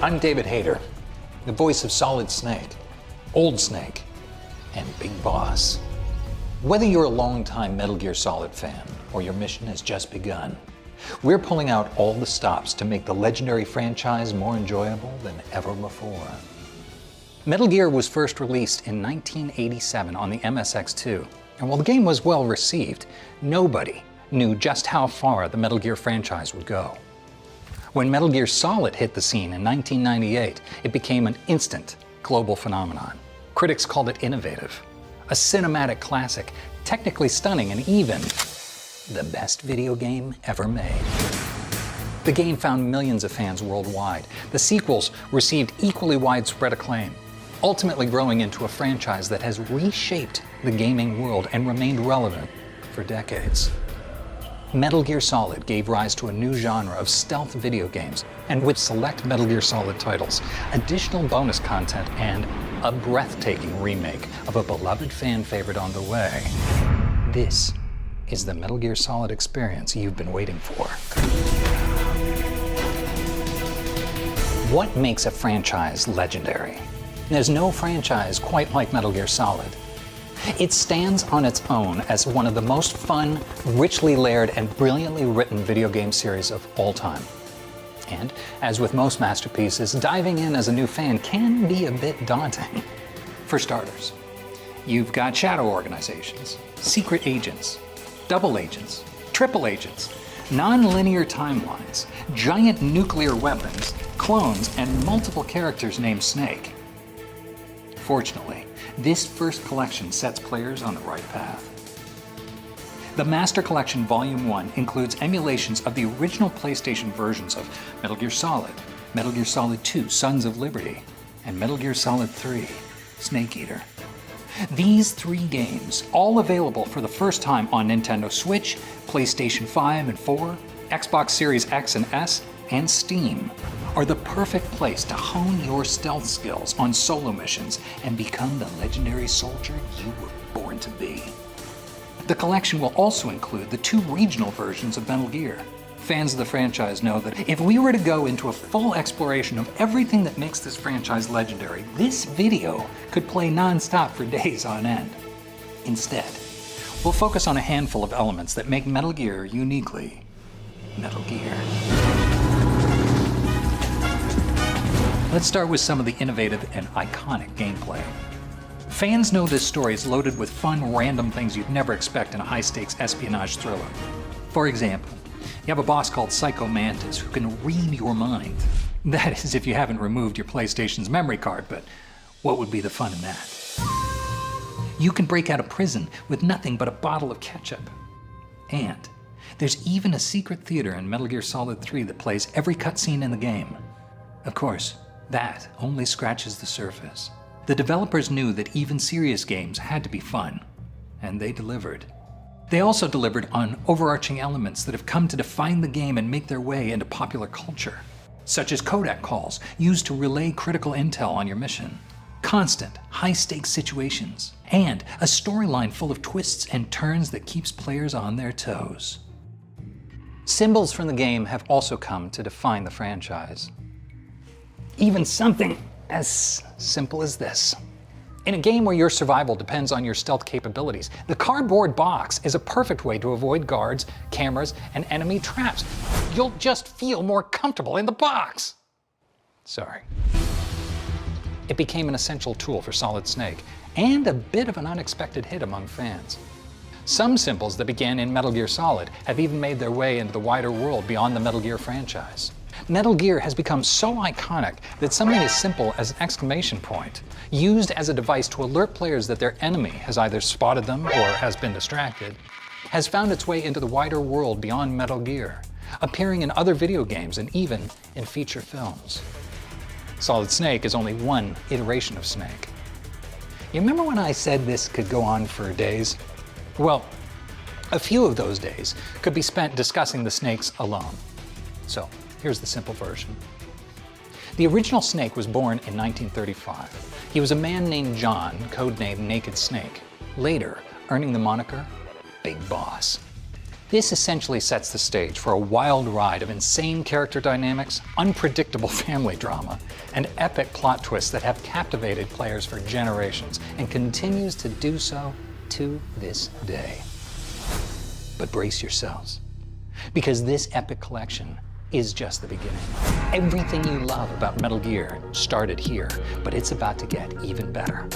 I'm David Hayter, the voice of Solid Snake, Old Snake, and Big Boss. Whether you're a longtime Metal Gear Solid fan or your mission has just begun, we're pulling out all the stops to make the legendary franchise more enjoyable than ever before. Metal Gear was first released in 1987 on the MSX2, and while the game was well received, nobody knew just how far the Metal Gear franchise would go. When Metal Gear Solid hit the scene in 1998, it became an instant global phenomenon. Critics called it innovative, a cinematic classic, technically stunning, and even the best video game ever made. The game found millions of fans worldwide. The sequels received equally widespread acclaim, ultimately growing into a franchise that has reshaped the gaming world and remained relevant for decades. Metal Gear Solid gave rise to a new genre of stealth video games, and with select Metal Gear Solid titles, additional bonus content, and a breathtaking remake of a beloved fan favorite on the way. This is the Metal Gear Solid experience you've been waiting for. What makes a franchise legendary? There's no franchise quite like Metal Gear Solid. It stands on its own as one of the most fun, richly layered, and brilliantly written video game series of all time. And, as with most masterpieces, diving in as a new fan can be a bit daunting. For starters, you've got shadow organizations, secret agents, double agents, triple agents, non-linear timelines, giant nuclear weapons, clones, and multiple characters named Snake. Fortunately, this first collection sets players on the right path. The Master Collection Volume 1 includes emulations of the original PlayStation versions of Metal Gear Solid, Metal Gear Solid 2, Sons of Liberty, and Metal Gear Solid 3, Snake Eater. These three games, all available for the first time on Nintendo Switch, PlayStation 5 and 4, Xbox Series X and S, and Steam, are the perfect place to hone your stealth skills on solo missions and become the legendary soldier you were born to be. The collection will also include the two regional versions of Metal Gear. Fans of the franchise know that if we were to go into a full exploration of everything that makes this franchise legendary, this video could play non-stop for days on end. Instead, we'll focus on a handful of elements that make Metal Gear uniquely Metal Gear. Let's start with some of the innovative and iconic gameplay. Fans know this story is loaded with fun, random things you'd never expect in a high-stakes espionage thriller. For example, you have a boss called Psycho Mantis who can read your mind. That is if you haven't removed your PlayStation's memory card, but what would be the fun in that? You can break out of prison with nothing but a bottle of ketchup. And there's even a secret theater in Metal Gear Solid 3 that plays every cutscene in the game. Of course, that only scratches the surface. The developers knew that even serious games had to be fun, and they delivered. They also delivered on overarching elements that have come to define the game and make their way into popular culture, such as codec calls used to relay critical intel on your mission, constant, high-stakes situations, and a storyline full of twists and turns that keeps players on their toes. Symbols from the game have also come to define the franchise. Even something as simple as this. In a game where your survival depends on your stealth capabilities, the cardboard box is a perfect way to avoid guards, cameras, and enemy traps. You'll just feel more comfortable in the box. Sorry. It became an essential tool for Solid Snake, and a bit of an unexpected hit among fans. Some symbols that began in Metal Gear Solid have even made their way into the wider world beyond the Metal Gear franchise. Metal Gear has become so iconic that something as simple as an exclamation point, used as a device to alert players that their enemy has either spotted them or has been distracted, has found its way into the wider world beyond Metal Gear, appearing in other video games and even in feature films. Solid Snake is only one iteration of Snake. You remember when I said this could go on for days? Well, a few of those days could be spent discussing the Snakes alone. So, here's the simple version. The original Snake was born in 1935. He was a man named John, codenamed Naked Snake, later earning the moniker Big Boss. This essentially sets the stage for a wild ride of insane character dynamics, unpredictable family drama, and epic plot twists that have captivated players for generations and continues to do so to this day. But brace yourselves, because this epic collection is just the beginning. Everything you love about Metal Gear started here, but it's about to get even better.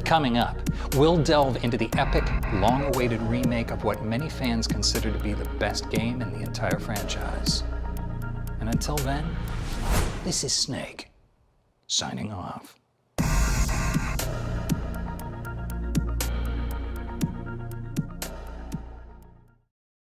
Coming up, we'll delve into the epic, long-awaited remake of what many fans consider to be the best game in the entire franchise. And until then, this is Snake, signing off.